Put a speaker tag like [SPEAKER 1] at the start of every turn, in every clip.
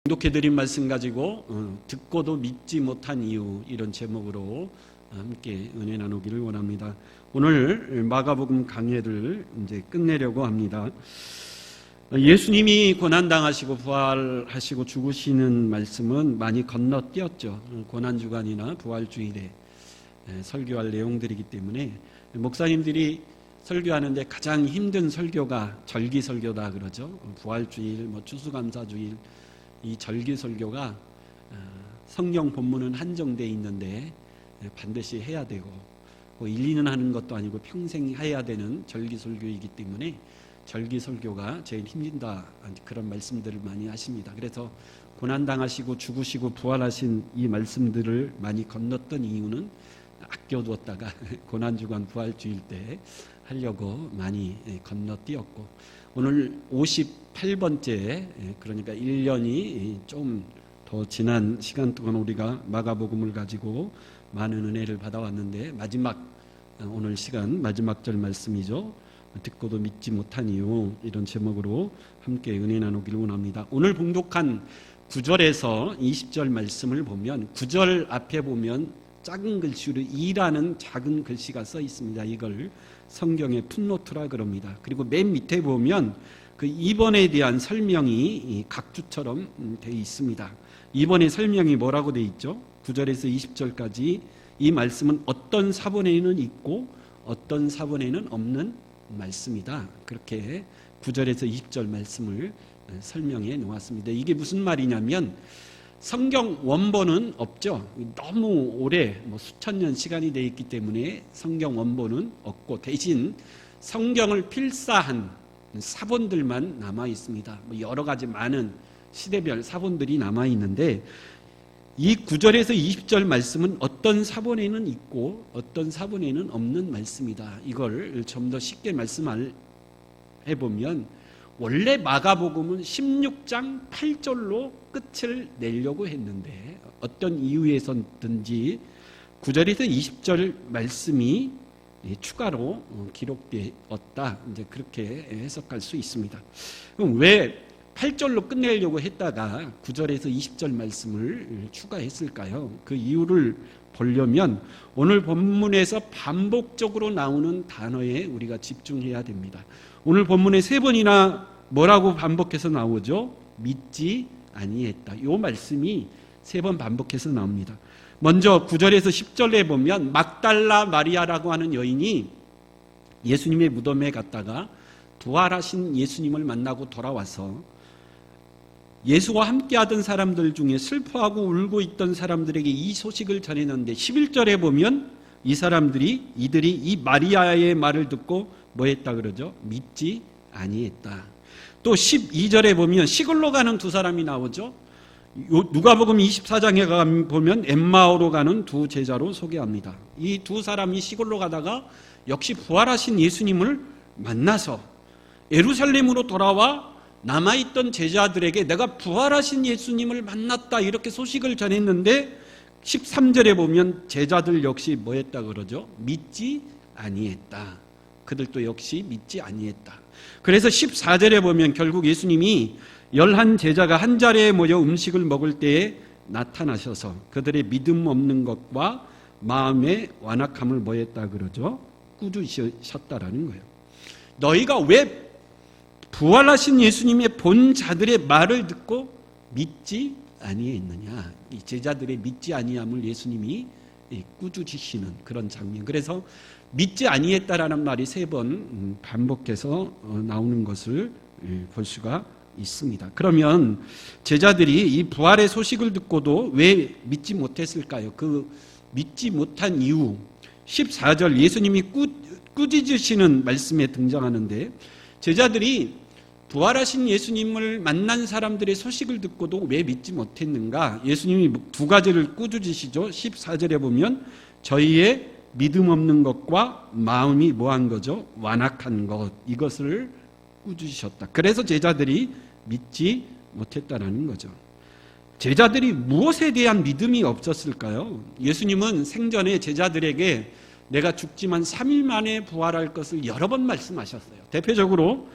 [SPEAKER 1] 봉독해드린 말씀 가지고 듣고도 믿지 못한 이유, 이런 제목으로 함께 은혜 나누기를 원합니다. 오늘 마가복음 강해를 이제 끝내려고 합니다. 예수님이 고난당하시고 부활하시고 죽으시는 말씀은 많이 건너뛰었죠. 고난주간이나 부활주일에 설교할 내용들이기 때문에 목사님들이 설교하는데 가장 힘든 설교가 절기설교다 그러죠. 부활주일, 추수감사주일, 이 절기설교가 성경 본문은 한정되어 있는데 반드시 해야 되고 1, 2년 하는 것도 아니고 평생 해야 되는 절기설교이기 때문에 절기설교가 제일 힘든다, 그런 말씀들을 많이 하십니다. 그래서 고난당하시고 죽으시고 부활하신 이 말씀들을 많이 건넜던 이유는 아껴두었다가 고난주간 부활주일 때 하려고 많이 건너뛰었고, 오늘 58번째, 그러니까 1년이 좀 더 지난 시간 동안 우리가 마가복음을 가지고 많은 은혜를 받아왔는데, 오늘 시간 마지막 절 말씀이죠. 듣고도 믿지 못한 이유, 이런 제목으로 함께 은혜 나누기를 원합니다. 오늘 봉독한 9절에서 20절 말씀을 보면 9절 앞에 보면 작은 글씨로 2라는 작은 글씨가 써 있습니다. 이걸 성경의 풋노트라 그럽니다. 그리고 맨 밑에 보면 그 2번에 대한 설명이 각주처럼 되어 있습니다. 2번의 설명이 뭐라고 되어 있죠? 9절에서 20절까지 이 말씀은 어떤 사본에는 있고 어떤 사본에는 없는 말씀이다. 그렇게 9절에서 20절 말씀을 설명해 놓았습니다. 이게 무슨 말이냐면 성경 원본은 없죠. 너무 오래 수천 년 시간이 되어 있기 때문에 성경 원본은 없고, 대신 성경을 필사한 사본들만 남아 있습니다. 여러 가지 많은 시대별 사본들이 남아 있는데, 이 9절에서 20절 말씀은 어떤 사본에는 있고 어떤 사본에는 없는 말씀이다. 이걸 좀 더 쉽게 말씀해 보면, 원래 마가복음은 16장 8절로 끝을 내려고 했는데 어떤 이유에서든지 9절에서 20절 말씀이 추가로 기록되었다, 이제 그렇게 해석할 수 있습니다. 그럼 왜 8절로 끝내려고 했다가 9절에서 20절 말씀을 추가했을까요? 그 이유를 보려면 오늘 본문에서 반복적으로 나오는 단어에 우리가 집중해야 됩니다. 오늘 본문에 3번이나 뭐라고 반복해서 나오죠? 믿지 아니했다. 이 말씀이 3번 반복해서 나옵니다. 먼저 9절에서 10절에 보면 막달라 마리아라고 하는 여인이 예수님의 무덤에 갔다가 부활하신 예수님을 만나고 돌아와서 예수와 함께하던 사람들 중에 슬퍼하고 울고 있던 사람들에게 이 소식을 전했는데, 11절에 보면 이들이 이 마리아의 말을 듣고 뭐 했다 그러죠? 믿지 아니했다. 또 12절에 보면 시골로 가는 두 사람이 나오죠. 누가복음 24장에 보면 엠마오로 가는 두 제자로 소개합니다. 이 두 사람이 시골로 가다가 역시 부활하신 예수님을 만나서 예루살렘으로 돌아와 남아있던 제자들에게 내가 부활하신 예수님을 만났다, 이렇게 소식을 전했는데 13절에 보면 제자들 역시 뭐 했다 그러죠? 믿지 아니했다. 그들도 역시 믿지 아니했다. 그래서 14절에 보면 결국 예수님이 11제자가 한 자리에 모여 음식을 먹을 때에 나타나셔서 그들의 믿음 없는 것과 마음의 완악함을 뭐 했다 그러죠? 꾸짖으셨다라는 거예요. 너희가 왜 부활하신 예수님의 본 자들의 말을 듣고 믿지 아니했느냐? 이 제자들의 믿지 아니함을 예수님이 꾸짖으시는 그런 장면. 그래서 믿지 아니했다라는 말이 3번 반복해서 나오는 것을 볼 수가 있습니다. 그러면 제자들이 이 부활의 소식을 듣고도 왜 믿지 못했을까요? 그 믿지 못한 이유, 14절 예수님이 꾸짖으시는 말씀에 등장하는데, 제자들이 부활하신 예수님을 만난 사람들의 소식을 듣고도 왜 믿지 못했는가? 예수님이 두 가지를 꾸짖으시죠. 14절에 보면 저희의 믿음 없는 것과 마음이 뭐한 거죠? 완악한 것, 이것을 꾸짖으셨다. 그래서 제자들이 믿지 못했다라는 거죠. 제자들이 무엇에 대한 믿음이 없었을까요? 예수님은 생전에 제자들에게 내가 죽지만 3일 만에 부활할 것을 여러 번 말씀하셨어요. 대표적으로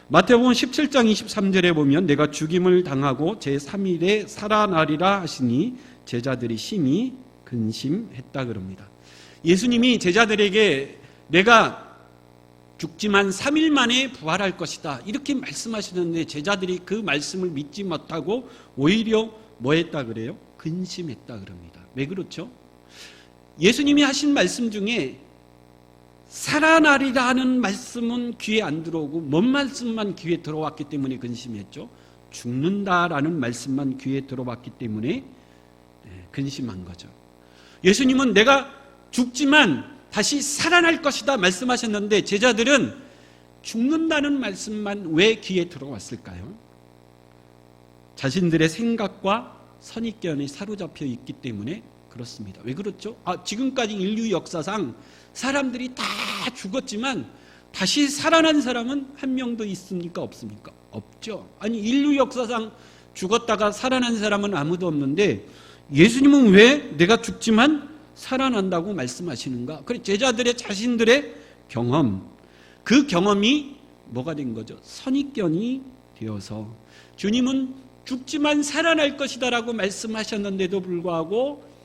[SPEAKER 1] 마태복음 17장 23절에 보면 내가 죽임을 당하고 제3일에 살아나리라 하시니 제자들이 심히 근심했다 그럽니다. 예수님이 제자들에게 내가 죽지만 3일 만에 부활할 것이다 이렇게 말씀하시는데 제자들이 그 말씀을 믿지 못하고 오히려 뭐 했다 그래요? 근심했다 그럽니다. 왜 그렇죠? 예수님이 하신 말씀 중에 살아나리라 하는 말씀은 귀에 안 들어오고 뭔 말씀만 귀에 들어왔기 때문에 근심했죠? 죽는다라는 말씀만 귀에 들어왔기 때문에 근심한 거죠. 예수님은 내가 죽지만 다시 살아날 것이다 말씀하셨는데 제자들은 죽는다는 말씀만 왜 귀에 들어왔을까요? 자신들의 생각과 선입견이 사로잡혀 있기 때문에 그렇습니다. 왜 그렇죠? 지금까지 인류 역사상 사람들이 다 죽었지만 다시 살아난 사람은 한 명도 있습니까? 없습니까? 없죠. 아니 인류 역사상 죽었다가 살아난 사람은 아무도 없는데 예수님은 왜 내가 죽지만 살아난다고 말씀하시는가? 그래 제자들의 자신들의 경험, 그 경험이 뭐가 된 거죠? 선입견이 되어서 주님은 죽지만 살아날 것이다라고 말씀하셨는데도 불구하고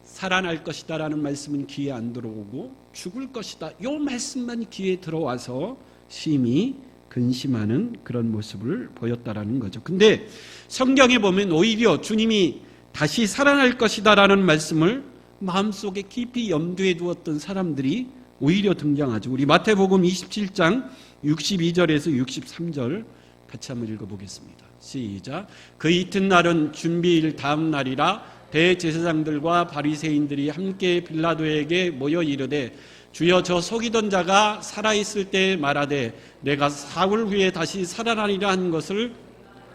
[SPEAKER 1] 살아날 것이다라는 말씀은 귀에 안 들어오고 죽을 것이다 이 말씀만 귀에 들어와서 심히 근심하는 그런 모습을 보였다라는 거죠. 근데 성경에 보면 오히려 주님이 다시 살아날 것이다라는 말씀을 마음속에 깊이 염두에 두었던 사람들이 오히려 등장하죠. 우리 마태복음 27장 62절에서 63절 같이 한번 읽어보겠습니다. 시작. 그 이튿날은 준비일 다음 날이라 대제사장들과 바리새인들이 함께 빌라도에게 모여 이르되 주여 저 속이던 자가 살아있을 때 말하되 내가 사흘 후에 다시 살아나리라 한 것을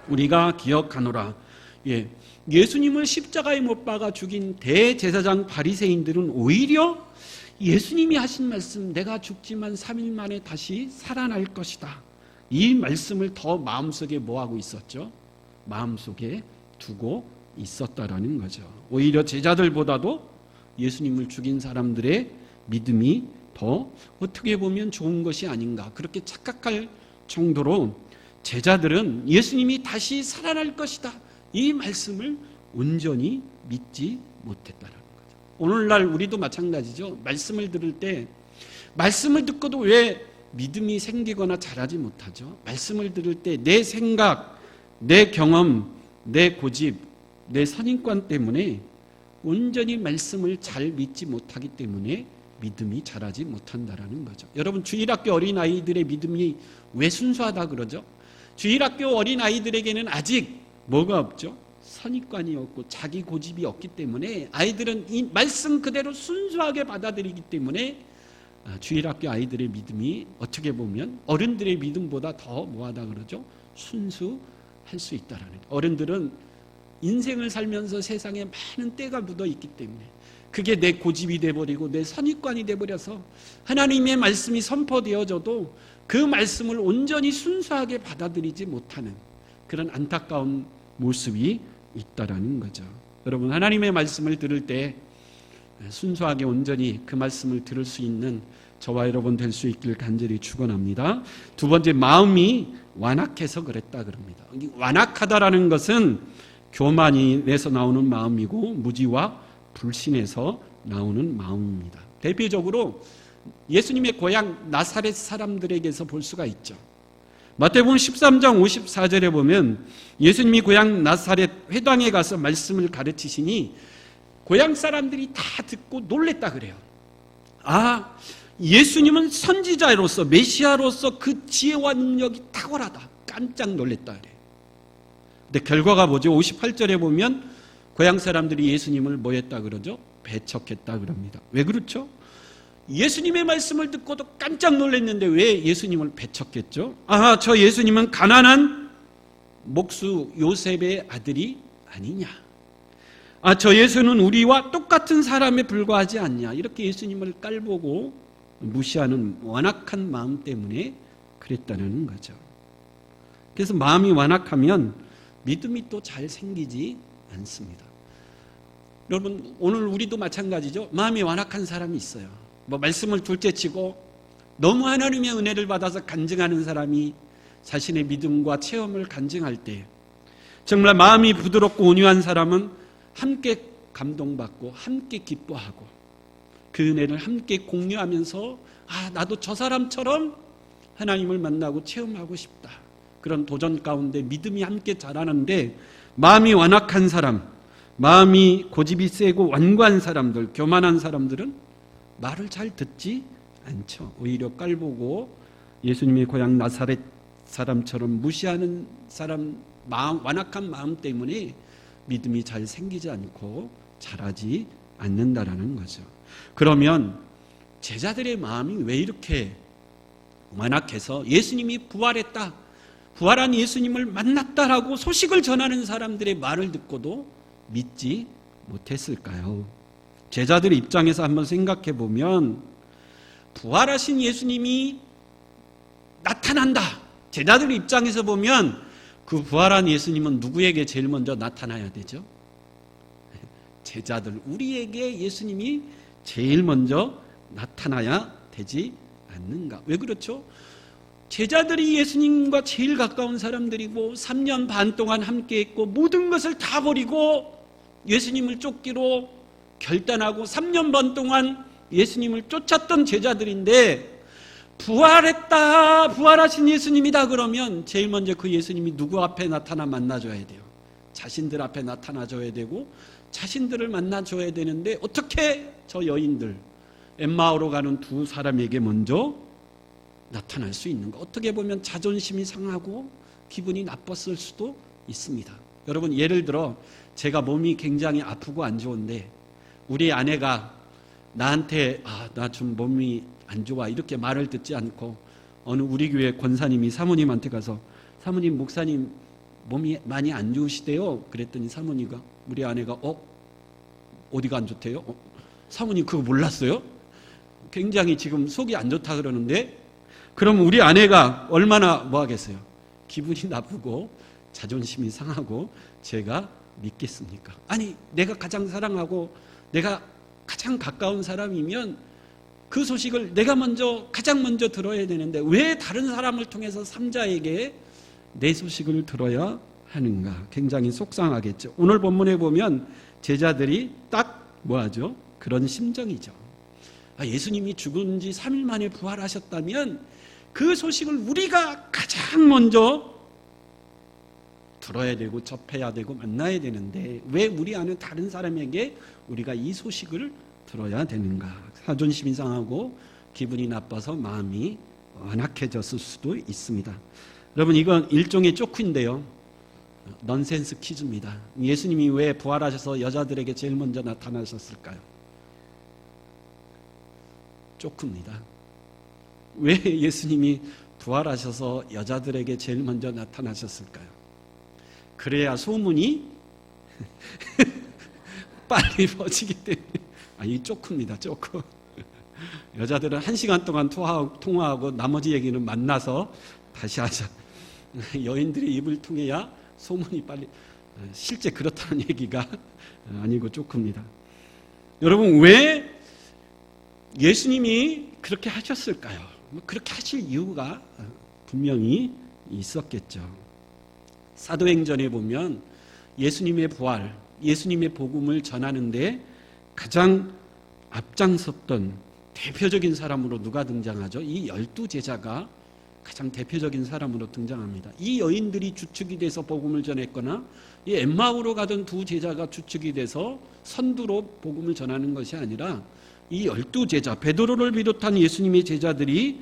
[SPEAKER 1] 우리가 기억하노라. 예수님을 십자가에 못 박아 죽인 대제사장 바리새인들은 오히려 예수님이 하신 말씀 내가 죽지만 3일 만에 다시 살아날 것이다 이 말씀을 더 마음속에 뭐하고 있었죠? 마음속에 두고 있었다라는 거죠. 오히려 제자들보다도 예수님을 죽인 사람들의 믿음이 더 어떻게 보면 좋은 것이 아닌가 그렇게 착각할 정도로 제자들은 예수님이 다시 살아날 것이다 이 말씀을 온전히 믿지 못했다라는 거죠. 오늘날 우리도 마찬가지죠. 말씀을 들을 때 말씀을 듣고도 왜 믿음이 생기거나 자라지 못하죠? 말씀을 들을 때 내 생각, 내 경험, 내 고집, 내 선입관 때문에 온전히 말씀을 잘 믿지 못하기 때문에 믿음이 자라지 못한다라는 거죠. 여러분 주일학교 어린아이들의 믿음이 왜 순수하다 그러죠? 주일학교 어린아이들에게는 아직 뭐가 없죠? 선입관이 없고 자기 고집이 없기 때문에 아이들은 이 말씀 그대로 순수하게 받아들이기 때문에 주일학교 아이들의 믿음이 어떻게 보면 어른들의 믿음보다 더 뭐하다 그러죠? 순수할 수 있다라는 거예요. 어른들은 인생을 살면서 세상에 많은 때가 묻어 있기 때문에 그게 내 고집이 돼버리고 내 선입관이 돼버려서 하나님의 말씀이 선포되어져도 그 말씀을 온전히 순수하게 받아들이지 못하는 그런 안타까운 모습이 있다라는 거죠. 여러분 하나님의 말씀을 들을 때 순수하게 온전히 그 말씀을 들을 수 있는 저와 여러분 될 수 있길 간절히 축원합니다. 두 번째 마음이 완악해서 그랬다 그럽니다. 완악하다라는 것은 교만에서 나오는 마음이고 무지와 불신에서 나오는 마음입니다. 대표적으로 예수님의 고향 나사렛 사람들에게서 볼 수가 있죠. 마태복음 13장 54절에 보면 예수님이 고향 나사렛 회당에 가서 말씀을 가르치시니 고향 사람들이 다 듣고 놀랬다 그래요. 예수님은 선지자로서 메시아로서 그 지혜와 능력이 탁월하다. 깜짝 놀랬다 그래요. 근데 결과가 뭐죠? 58절에 보면 고향 사람들이 예수님을 뭐 했다 그러죠? 배척했다 그럽니다. 왜 그렇죠? 예수님의 말씀을 듣고도 깜짝 놀랐는데 왜 예수님을 배척했죠? 저 예수님은 가난한 목수 요셉의 아들이 아니냐? 저 예수는 우리와 똑같은 사람에 불과하지 않냐? 이렇게 예수님을 깔보고 무시하는 완악한 마음 때문에 그랬다는 거죠. 그래서 마음이 완악하면 믿음이 또 잘 생기지 않습니다. 여러분 오늘 우리도 마찬가지죠. 마음이 완악한 사람이 있어요. 말씀을 둘째치고 너무 하나님의 은혜를 받아서 간증하는 사람이 자신의 믿음과 체험을 간증할 때 정말 마음이 부드럽고 온유한 사람은 함께 감동받고 함께 기뻐하고 그 은혜를 함께 공유하면서 나도 저 사람처럼 하나님을 만나고 체험하고 싶다. 그런 도전 가운데 믿음이 함께 자라는데 마음이 완악한 사람, 마음이 고집이 세고 완고한 사람들, 교만한 사람들은 말을 잘 듣지 않죠. 오히려 깔보고 예수님의 고향 나사렛 사람처럼 무시하는 사람, 완악한 마음 때문에 믿음이 잘 생기지 않고 자라지 않는다라는 거죠. 그러면 제자들의 마음이 왜 이렇게 완악해서 예수님이 부활했다, 부활한 예수님을 만났다라고 소식을 전하는 사람들의 말을 듣고도 믿지 못했을까요? 제자들의 입장에서 한번 생각해 보면 부활하신 예수님이 나타난다. 제자들의 입장에서 보면 그 부활한 예수님은 누구에게 제일 먼저 나타나야 되죠? 제자들, 우리에게 예수님이 제일 먼저 나타나야 되지 않는가? 왜 그렇죠? 제자들이 예수님과 제일 가까운 사람들이고 3년 반 동안 함께했고 모든 것을 다 버리고 예수님을 쫓기로 결단하고 3년 반 동안 예수님을 쫓았던 제자들인데 부활했다, 부활하신 예수님이다 그러면 제일 먼저 그 예수님이 누구 앞에 나타나 만나줘야 돼요? 자신들 앞에 나타나줘야 되고 자신들을 만나줘야 되는데 어떻게 저 여인들, 엠마오로 가는 두 사람에게 먼저 나타날 수 있는가? 어떻게 보면 자존심이 상하고 기분이 나빴을 수도 있습니다. 여러분, 예를 들어 제가 몸이 굉장히 아프고 안 좋은데 우리 아내가 나한테 나 좀 몸이 안 좋아 이렇게 말을 듣지 않고 어느 우리 교회 권사님이 사모님한테 가서 사모님, 목사님 몸이 많이 안 좋으시대요. 그랬더니 사모니가, 우리 아내가 어디가 안 좋대요? 사모님 그거 몰랐어요? 굉장히 지금 속이 안 좋다 그러는데, 그럼 우리 아내가 얼마나 뭐 하겠어요? 기분이 나쁘고 자존심이 상하고 제가 믿겠습니까? 아니, 내가 가장 사랑하고 내가 가장 가까운 사람이면 그 소식을 내가 가장 먼저 들어야 되는데 왜 다른 사람을 통해서 3자에게 내 소식을 들어야 하는가? 굉장히 속상하겠죠. 오늘 본문에 보면 제자들이 딱 뭐하죠? 그런 심정이죠. 예수님이 죽은 지 3일 만에 부활하셨다면 그 소식을 우리가 가장 먼저 들어야 되고 접해야 되고 만나야 되는데 왜 우리 아는 다른 사람에게 우리가 이 소식을 들어야 되는가? 자존심이 상하고 기분이 나빠서 마음이 완악해졌을 수도 있습니다. 여러분, 이건 일종의 쪼크인데요. 넌센스 퀴즈입니다. 예수님이 왜 부활하셔서 여자들에게 제일 먼저 나타나셨을까요? 쪼크입니다. 왜 예수님이 부활하셔서 여자들에게 제일 먼저 나타나셨을까요? 그래야 소문이 빨리 퍼지기 때문에. 이 쪼크입니다. 쪼크. 여자들은 1시간 동안 통화하고 나머지 얘기는 만나서 다시 하자. 여인들의 입을 통해야 소문이 빨리. 실제 그렇다는 얘기가 아니고 쪼크입니다. 여러분, 왜 예수님이 그렇게 하셨을까요? 그렇게 하실 이유가 분명히 있었겠죠. 사도행전에 보면 예수님의 부활, 예수님의 복음을 전하는데 가장 앞장섰던 대표적인 사람으로 누가 등장하죠? 이 12제자가 가장 대표적인 사람으로 등장합니다. 이 여인들이 주축이 돼서 복음을 전했거나 이 엠마오로 가던 두 제자가 주축이 돼서 선두로 복음을 전하는 것이 아니라 이 12제자, 베드로를 비롯한 예수님의 제자들이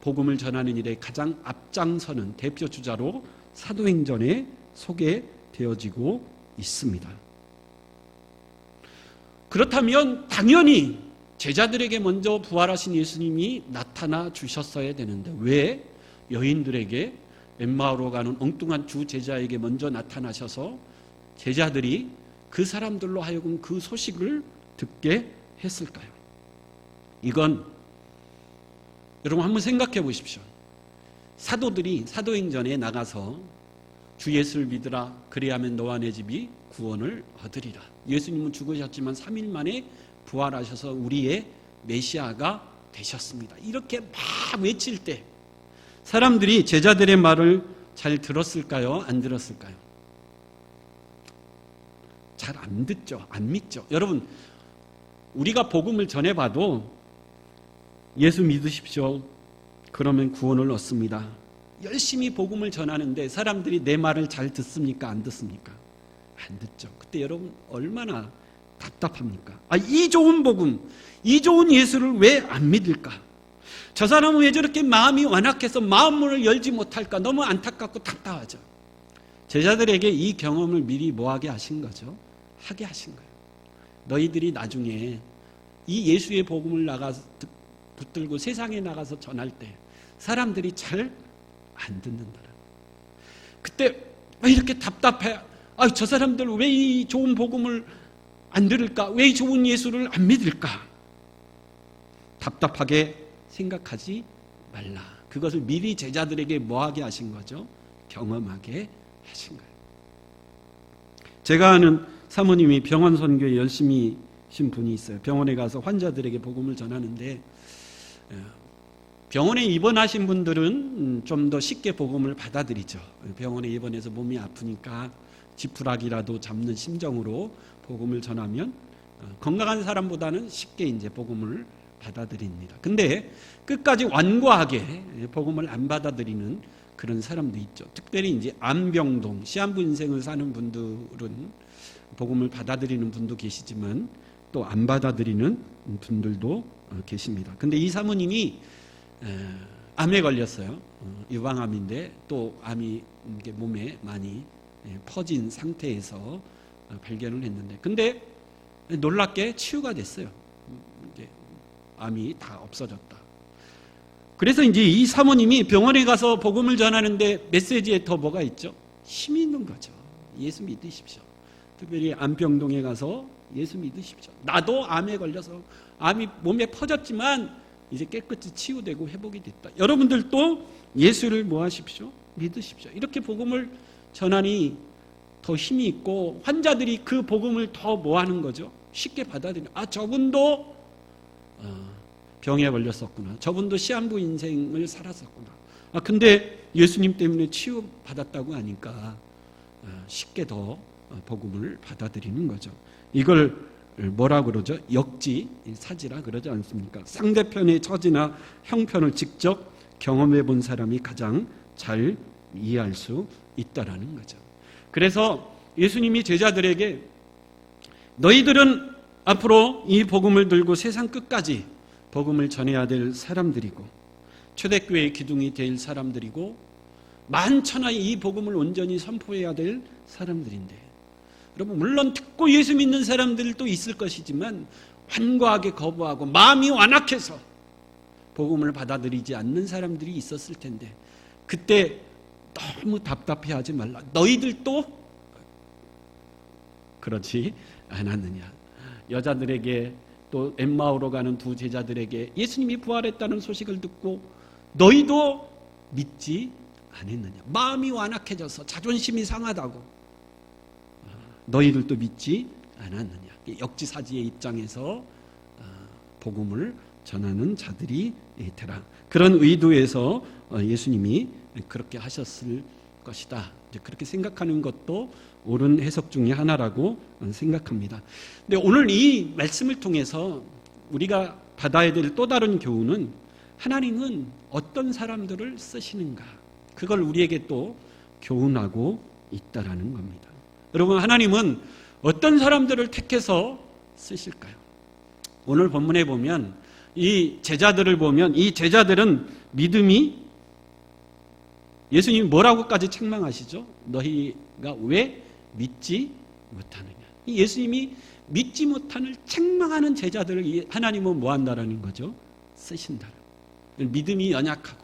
[SPEAKER 1] 복음을 전하는 일에 가장 앞장서는 대표 주자로 사도행전에 소개되어지고 있습니다. 그렇다면 당연히 제자들에게 먼저 부활하신 예수님이 나타나 주셨어야 되는데 왜 여인들에게, 엠마오로 가는 엉뚱한 주 제자에게 먼저 나타나셔서 제자들이 그 사람들로 하여금 그 소식을 듣게 했을까요? 이건 여러분 한번 생각해 보십시오. 사도들이 사도행전에 나가서 주 예수를 믿으라, 그리하면 너와 내 집이 구원을 얻으리라. 예수님은 죽으셨지만 3일 만에 부활하셔서 우리의 메시아가 되셨습니다. 이렇게 막 외칠 때 사람들이 제자들의 말을 잘 들었을까요? 안 들었을까요? 잘 안 듣죠. 안 믿죠. 여러분, 우리가 복음을 전해봐도 예수 믿으십시오. 그러면 구원을 얻습니다. 열심히 복음을 전하는데 사람들이 내 말을 잘 듣습니까? 안 듣습니까? 안 듣죠. 그때 여러분 얼마나 답답합니까? 이 좋은 복음, 이 좋은 예수를 왜 안 믿을까? 저 사람은 왜 저렇게 마음이 완악해서 마음문을 열지 못할까? 너무 안타깝고 답답하죠. 제자들에게 이 경험을 미리 뭐하게 하신 거죠? 하게 하신 거예요. 너희들이 나중에 이 예수의 복음을 붙들고 세상에 나가서 전할 때 사람들이 잘 안 듣는다. 그때 왜 이렇게 답답해? 저 사람들 왜 이 좋은 복음을 안 들을까? 왜 이 좋은 예수를 안 믿을까? 답답하게 생각하지 말라. 그것을 미리 제자들에게 뭐하게 하신 거죠? 경험하게 하신 거예요. 제가 아는 사모님이 병원 선교에 열심히 신 분이 있어요. 병원에 가서 환자들에게 복음을 전하는데 병원에 입원하신 분들은 좀 더 쉽게 복음을 받아들이죠. 병원에 입원해서 몸이 아프니까 지푸라기라도 잡는 심정으로 복음을 전하면 건강한 사람보다는 쉽게 이제 복음을 받아들입니다. 근데 끝까지 완고하게 복음을 안 받아들이는 그런 사람도 있죠. 특별히 이제 암병동, 시한부 인생을 사는 분들은 복음을 받아들이는 분도 계시지만 또 안 받아들이는 분들도 계십니다. 근데 이 사모님이 암에 걸렸어요. 유방암인데 또 암이 몸에 많이 퍼진 상태에서 발견을 했는데, 근데 놀랍게 치유가 됐어요. 이제 암이 다 없어졌다. 그래서 이제 이 사모님이 병원에 가서 복음을 전하는데 메시지에 더 뭐가 있죠? 힘이 있는 거죠. 예수 믿으십시오. 특별히 암병동에 가서 예수 믿으십시오. 나도 암에 걸려서 암이 몸에 퍼졌지만 이제 깨끗이 치유되고 회복이 됐다. 여러분들도 예수를 뭐 하십시오? 믿으십시오. 이렇게 복음을 전하니 더 힘이 있고 환자들이 그 복음을 더 뭐 하는 거죠? 쉽게 받아들이는. 저분도 병에 걸렸었구나. 저분도 시한부 인생을 살았었구나. 근데 예수님 때문에 치유받았다고 하니까 쉽게 더 복음을 받아들이는 거죠. 이걸 뭐라 그러죠? 역지, 사지라 그러지 않습니까? 상대편의 처지나 형편을 직접 경험해 본 사람이 가장 잘 이해할 수 있다라는 거죠. 그래서 예수님이 제자들에게 너희들은 앞으로 이 복음을 들고 세상 끝까지 복음을 전해야 될 사람들이고 초대교회의 기둥이 될 사람들이고 만천하에 이 복음을 온전히 선포해야 될 사람들인데, 여러분 물론 듣고 예수 믿는 사람들도 있을 것이지만 완고하게 거부하고 마음이 완악해서 복음을 받아들이지 않는 사람들이 있었을 텐데, 그때 너무 답답해하지 말라. 너희들도 그렇지 않았느냐. 여자들에게 또 엠마오로 가는 두 제자들에게 예수님이 부활했다는 소식을 듣고 너희도 믿지 않았느냐. 마음이 완악해져서 자존심이 상하다고 너희들도 믿지 않았느냐. 역지사지의 입장에서 복음을 전하는 자들이 되라. 그런 의도에서 예수님이 그렇게 하셨을 것이다. 그렇게 생각하는 것도 옳은 해석 중에 하나라고 생각합니다. 근데 오늘 이 말씀을 통해서 우리가 받아야 될 또 다른 교훈은 하나님은 어떤 사람들을 쓰시는가, 그걸 우리에게 또 교훈하고 있다라는 겁니다. 여러분, 하나님은 어떤 사람들을 택해서 쓰실까요? 오늘 본문에 보면 이 제자들을 보면 이 제자들은 믿음이, 예수님이 뭐라고까지 책망하시죠? 너희가 왜 믿지 못하느냐. 이 예수님이 믿지 못하는 책망하는 제자들을 하나님은 뭐 한다라는 거죠? 쓰신다. 믿음이 연약하고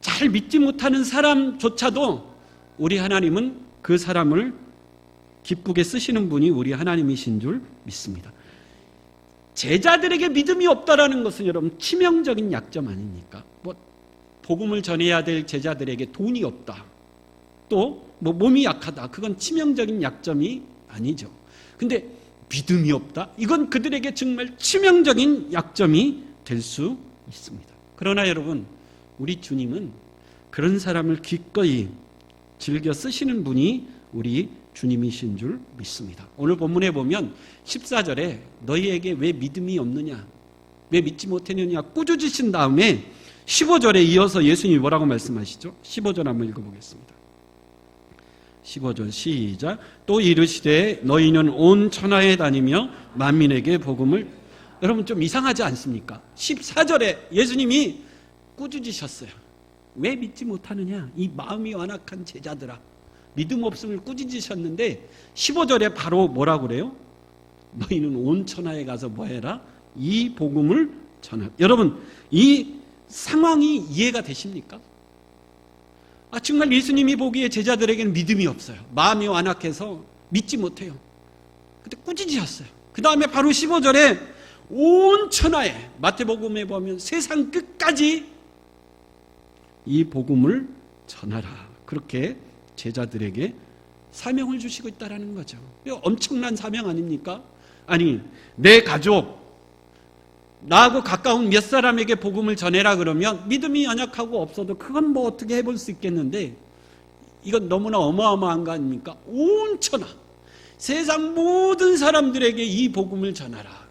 [SPEAKER 1] 잘 믿지 못하는 사람조차도 우리 하나님은 그 사람을 기쁘게 쓰시는 분이 우리 하나님이신 줄 믿습니다. 제자들에게 믿음이 없다라는 것은 여러분 치명적인 약점 아닙니까? 복음을 전해야 될 제자들에게 돈이 없다, 또 몸이 약하다, 그건 치명적인 약점이 아니죠. 근데 믿음이 없다, 이건 그들에게 정말 치명적인 약점이 될 수 있습니다. 그러나 여러분, 우리 주님은 그런 사람을 기꺼이 즐겨 쓰시는 분이 우리 주님이신 줄 믿습니다. 오늘 본문에 보면 14절에 너희에게 왜 믿음이 없느냐, 왜 믿지 못했느냐 꾸짖으신 다음에 15절에 이어서 예수님이 뭐라고 말씀하시죠? 15절 한번 읽어보겠습니다. 15절 시작. 또 이르시되 너희는 온 천하에 다니며 만민에게 복음을. 여러분 좀 이상하지 않습니까? 14절에 예수님이 꾸짖으셨어요. 왜 믿지 못하느냐, 이 마음이 완악한 제자들아, 믿음 없음을 꾸짖으셨는데 15절에 바로 뭐라고 그래요? 너희는 온 천하에 가서 뭐해라? 이 복음을 전하라. 여러분 이 상황이 이해가 되십니까? 정말 예수님이 보기에 제자들에게는 믿음이 없어요. 마음이 완악해서 믿지 못해요. 그때 꾸짖으셨어요. 그 다음에 바로 15절에 온 천하에, 마태복음에 보면 세상 끝까지 이 복음을 전하라. 그렇게 제자들에게 사명을 주시고 있다는 거죠. 엄청난 사명 아닙니까? 아니, 내 가족, 나하고 가까운 몇 사람에게 복음을 전해라 그러면 믿음이 연약하고 없어도 그건 뭐 어떻게 해볼 수 있겠는데, 이건 너무나 어마어마한 거 아닙니까? 온 천하, 세상 모든 사람들에게 이 복음을 전하라.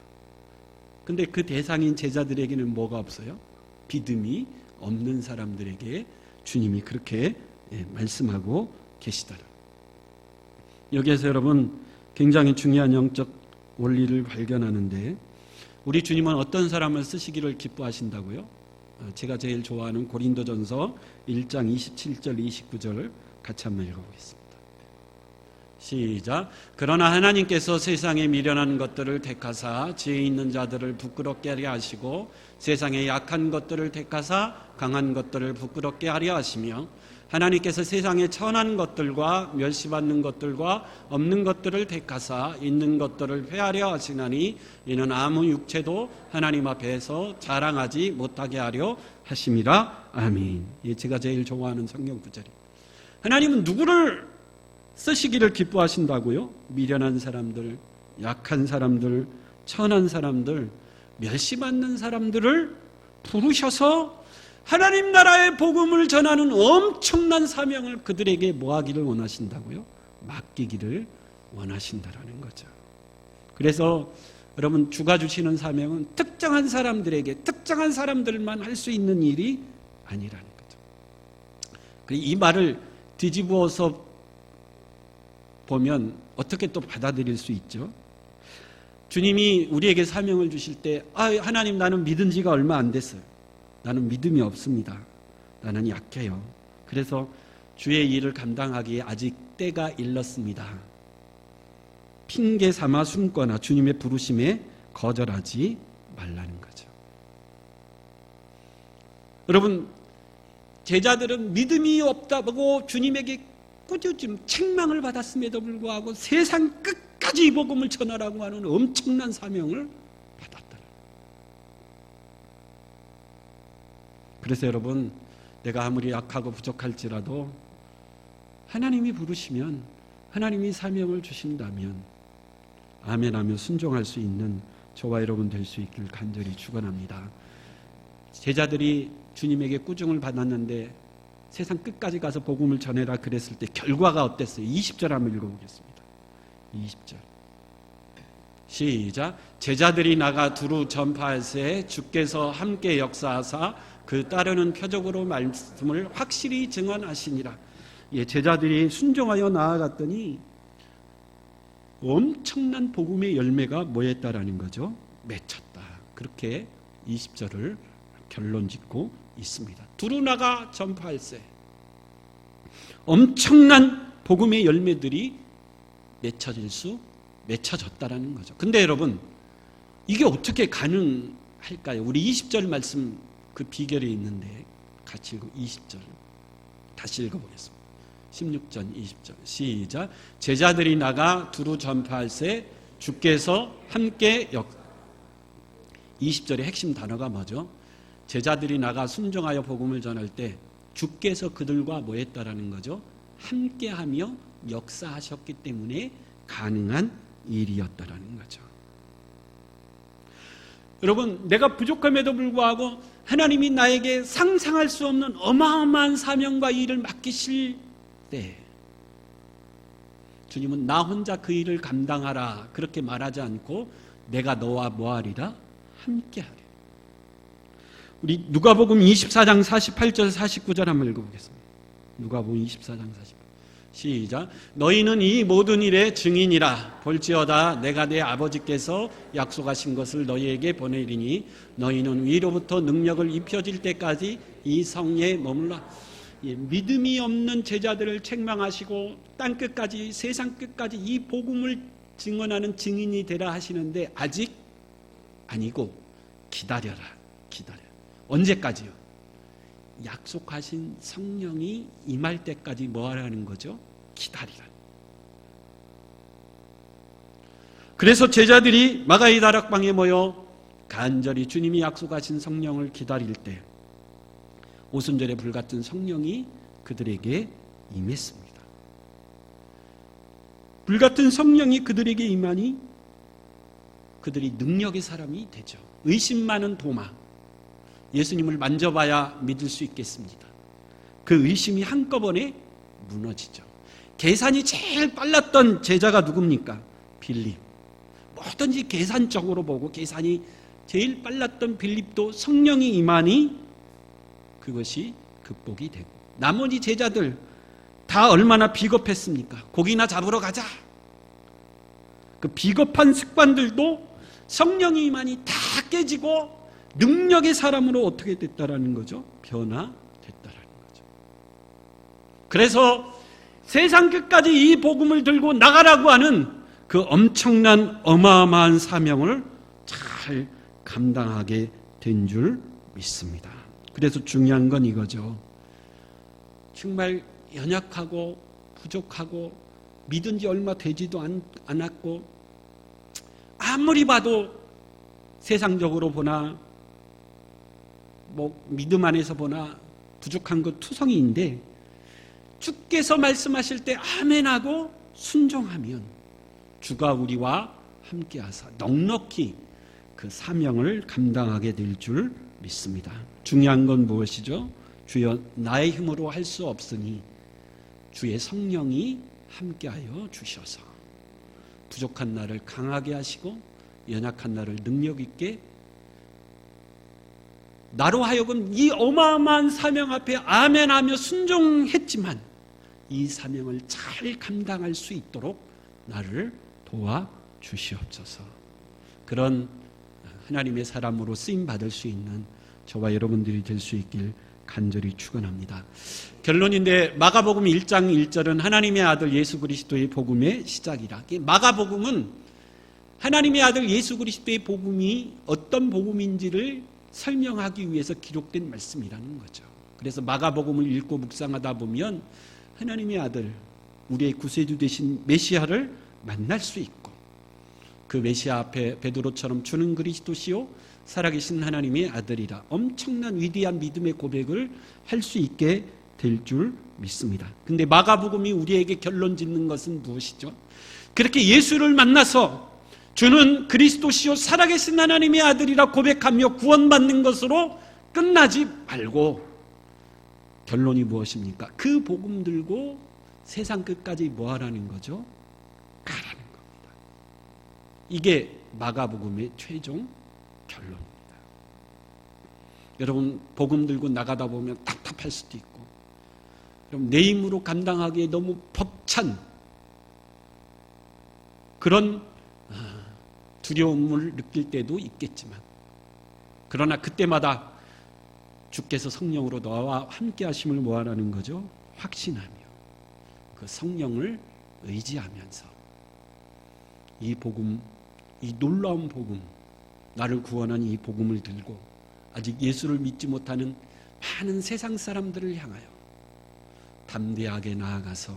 [SPEAKER 1] 근데 그 대상인 제자들에게는 뭐가 없어요? 믿음이 없는 사람들에게 주님이 그렇게 말씀하고 계시더라. 여기에서 여러분 굉장히 중요한 영적 원리를 발견하는데, 우리 주님은 어떤 사람을 쓰시기를 기뻐하신다고요? 제가 제일 좋아하는 고린도전서 1장 27절 29절 같이 한번 읽어보겠습니다. 시작. 그러나 하나님께서 세상에 미련한 것들을 택하사 지혜 있는 자들을 부끄럽게 하려 하시고 세상에 약한 것들을 택하사 강한 것들을 부끄럽게 하려 하시며 하나님께서 세상에 천한 것들과 멸시받는 것들과 없는 것들을 택하사 있는 것들을 폐하려 하시나니 이는 아무 육체도 하나님 앞에서 자랑하지 못하게 하려 하심이라. 아멘. 제가 제일 좋아하는 성경 구절이에요. 하나님은 누구를 쓰시기를 기뻐하신다고요? 미련한 사람들, 약한 사람들, 천한 사람들, 멸시받는 사람들을 부르셔서 하나님 나라의 복음을 전하는 엄청난 사명을 그들에게 뭐하기를 원하신다고요? 맡기기를 원하신다라는 거죠. 그래서 여러분 주가 주시는 사명은 특정한 사람들에게, 특정한 사람들만 할 수 있는 일이 아니라는 거죠. 이 말을 뒤집어서 보면 어떻게 또 받아들일 수 있죠? 주님이 우리에게 사명을 주실 때 하나님 나는 믿은 지가 얼마 안 됐어요. 나는 믿음이 없습니다. 나는 약해요. 그래서 주의 일을 감당하기에 아직 때가 일렀습니다. 핑계 삼아 숨거나 주님의 부르심에 거절하지 말라는 거죠. 여러분 제자들은 믿음이 없다고 주님에게 꾸짖음, 책망을 받았음에도 불구하고 세상 끝까지 이 복음을 전하라고 하는 엄청난 사명을 받았다. 그래서 여러분 내가 아무리 약하고 부족할지라도 하나님이 부르시면, 하나님이 사명을 주신다면 아멘하며 순종할 수 있는 저와 여러분 될 수 있길 간절히 축원합니다. 제자들이 주님에게 꾸중을 받았는데 세상 끝까지 가서 복음을 전해라 그랬을 때 결과가 어땠어요? 20절 한번 읽어보겠습니다. 20절 시작. 제자들이 나가 두루 전파할새 주께서 함께 역사하사 그 따르는 표적으로 말씀을 확실히 증언하시니라. 제자들이 순종하여 나아갔더니 엄청난 복음의 열매가 뭐였다라는 거죠? 맺혔다. 그렇게 20절을 결론 짓고 있습니다. 두루 나가 전파할새. 엄청난 복음의 열매들이 맺혀졌다라는 거죠. 근데 여러분 이게 어떻게 가능할까요? 우리 20절 말씀 그 비결이 있는데 같이 읽고 20절 다시 읽어보겠습니다. 16절 20절 시작. 제자들이 나가 두루 전파할새 주께서 함께 20절의 핵심 단어가 뭐죠? 제자들이 나가 순종하여 복음을 전할 때 주께서 그들과 뭐 했다라는 거죠? 함께하며 역사하셨기 때문에 가능한 일이었다라는 거죠. 여러분, 내가 부족함에도 불구하고 하나님이 나에게 상상할 수 없는 어마어마한 사명과 일을 맡기실 때 주님은 나 혼자 그 일을 감당하라 그렇게 말하지 않고 내가 너와 뭐하리라? 함께하리라. 우리 누가복음 24장 48절 49절 한번 읽어보겠습니다. 누가복음 24장 48절 시작. 너희는 이 모든 일의 증인이라. 볼지어다 내가 내 아버지께서 약속하신 것을 너희에게 보내리니 너희는 위로부터 능력을 입혀질 때까지 이 성에 머물라. 믿음이 없는 제자들을 책망하시고 땅끝까지 세상 끝까지 이 복음을 증언하는 증인이 되라 하시는데 아직 아니고 기다려라. 기다려. 언제까지요? 약속하신 성령이 임할 때까지 뭐 하라는 거죠? 기다리라. 그래서 제자들이 마가의 다락방에 모여 간절히 주님이 약속하신 성령을 기다릴 때 오순절에 불같은 성령이 그들에게 임했습니다. 불같은 성령이 그들에게 임하니 그들이 능력의 사람이 되죠. 의심 많은 도마, 예수님을 만져봐야 믿을 수 있겠습니다. 그 의심이 한꺼번에 무너지죠. 계산이 제일 빨랐던 제자가 누굽니까? 빌립. 뭐든지 계산적으로 보고 계산이 제일 빨랐던 빌립도 성령이 임하니 그것이 극복이 되고, 나머지 제자들 다 얼마나 비겁했습니까? 고기나 잡으러 가자. 그 비겁한 습관들도 성령이 임하니 다 깨지고 능력의 사람으로 어떻게 됐다라는 거죠? 변화됐다라는 거죠. 그래서 세상 끝까지 이 복음을 들고 나가라고 하는 그 엄청난 어마어마한 사명을 잘 감당하게 된 줄 믿습니다. 그래서 중요한 건 이거죠. 정말 연약하고 부족하고 믿은 지 얼마 되지도 않았고 아무리 봐도 세상적으로 보나 믿음 안에서 보나 부족한 것 투성이인데 주께서 말씀하실 때 아멘하고 순종하면 주가 우리와 함께하사 넉넉히 그 사명을 감당하게 될 줄 믿습니다. 중요한 건 무엇이죠? 주여 나의 힘으로 할 수 없으니 주의 성령이 함께하여 주셔서 부족한 나를 강하게 하시고 연약한 나를 능력 있게 나로 하여금 이 어마어마한 사명 앞에 아멘하며 순종했지만 이 사명을 잘 감당할 수 있도록 나를 도와주시옵소서. 그런 하나님의 사람으로 쓰임받을 수 있는 저와 여러분들이 될 수 있길 간절히 축원합니다. 결론인데 마가복음 1장 1절은 하나님의 아들 예수 그리스도의 복음의 시작이라. 마가복음은 하나님의 아들 예수 그리스도의 복음이 어떤 복음인지를 설명하기 위해서 기록된 말씀이라는 거죠. 그래서 마가복음을 읽고 묵상하다 보면 하나님의 아들, 우리의 구세주 되신 메시아를 만날 수 있고 그 메시아 앞에 베드로처럼 주는 그리스도시요 살아계신 하나님의 아들이라 엄청난 위대한 믿음의 고백을 할 수 있게 될 줄 믿습니다. 근데 마가복음이 우리에게 결론 짓는 것은 무엇이죠? 그렇게 예수를 만나서 주는 그리스도시요 살아계신 하나님의 아들이라 고백하며 구원받는 것으로 끝나지 말고 결론이 무엇입니까? 그 복음 들고 세상 끝까지 뭐 하라는 거죠? 가라는 겁니다. 이게 마가복음의 최종 결론입니다. 여러분 복음 들고 나가다 보면 답답할 수도 있고 여러분 내 힘으로 감당하기에 너무 벅찬 그런 두려움을 느낄 때도 있겠지만 그러나 그때마다 주께서 성령으로 너와 함께 하심을 뭐하라는 거죠? 확신하며 그 성령을 의지하면서 이 복음, 이 놀라운 복음, 나를 구원한 이 복음을 들고 아직 예수를 믿지 못하는 많은 세상 사람들을 향하여 담대하게 나아가서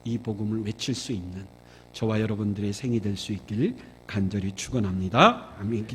[SPEAKER 1] 이 복음을 외칠 수 있는 저와 여러분들의 생이 될 수 있기를 간절히 축원합니다. 아멘.